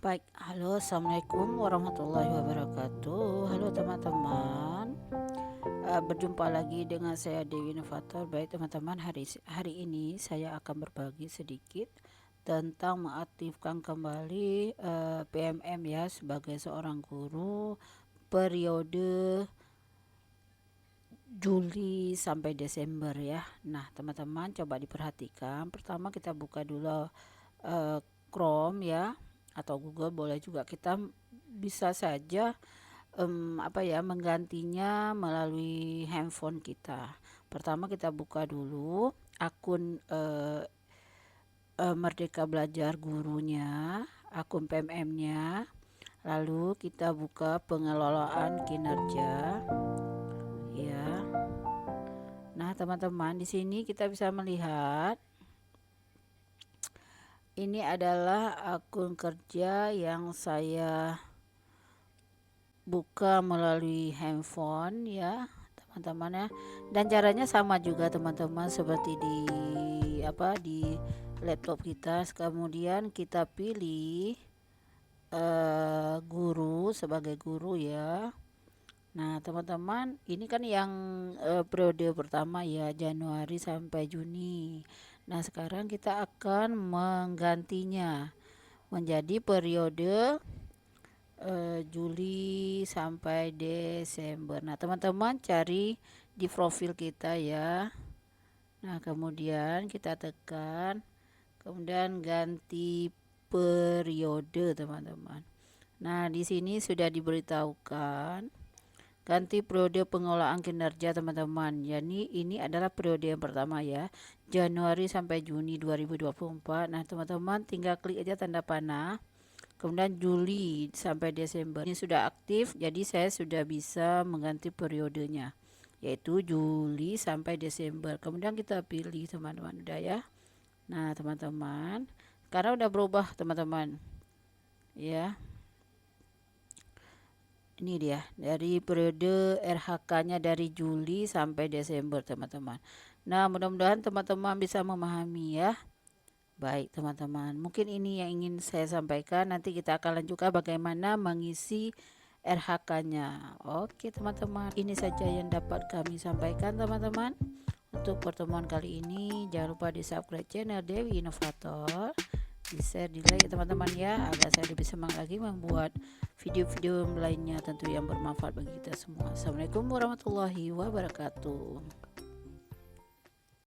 Baik, halo, assalamualaikum warahmatullahi wabarakatuh. Halo teman-teman, berjumpa lagi dengan saya Dewi Inovator. Baik teman-teman, hari ini saya akan berbagi sedikit tentang mengaktifkan kembali PMM ya sebagai seorang guru periode Juli sampai Desember ya. Nah teman-teman, coba diperhatikan. Pertama kita buka dulu Chrome ya, atau Google boleh juga. Kita bisa saja menggantinya melalui handphone kita. Pertama kita buka dulu akun Merdeka Belajar gurunya, akun PMM-nya. Lalu kita buka pengelolaan kinerja ya. Nah teman-teman, di sini kita bisa melihat ini adalah akun kerja yang saya buka melalui handphone ya teman-teman ya, dan caranya sama juga teman-teman seperti di laptop kita. Kemudian kita pilih guru sebagai guru ya. Nah teman-teman, ini kan yang periode pertama ya, Januari sampai Juni. Nah sekarang kita akan menggantinya menjadi periode Juli sampai Desember. Nah teman-teman cari di profil kita ya. Nah kemudian kita tekan, kemudian ganti periode teman-teman. Nah di sini sudah diberitahukan ganti periode pengelolaan kinerja teman-teman. Jadi ini adalah periode yang pertama ya, Januari sampai Juni 2024. Nah teman-teman tinggal klik aja tanda panah, kemudian Juli sampai Desember ini sudah aktif, jadi saya sudah bisa mengganti periodenya yaitu Juli sampai Desember. Kemudian kita pilih teman-teman, udah ya. Nah teman-teman, karena udah berubah teman-teman ya, ini dia dari periode RHK-nya dari Juli sampai Desember teman-teman. Nah mudah-mudahan teman-teman bisa memahami ya. Baik teman-teman, mungkin ini yang ingin saya sampaikan. Nanti kita akan lanjutkan bagaimana mengisi RHK-nya. Oke teman-teman, ini saja yang dapat kami sampaikan teman-teman. Untuk pertemuan kali ini jangan lupa di subscribe channel Dewi Inovator, di share, di like teman-teman ya, agar saya lebih semangat lagi membuat video-video lainnya tentu yang bermanfaat bagi kita semua. Assalamualaikum warahmatullahi wabarakatuh.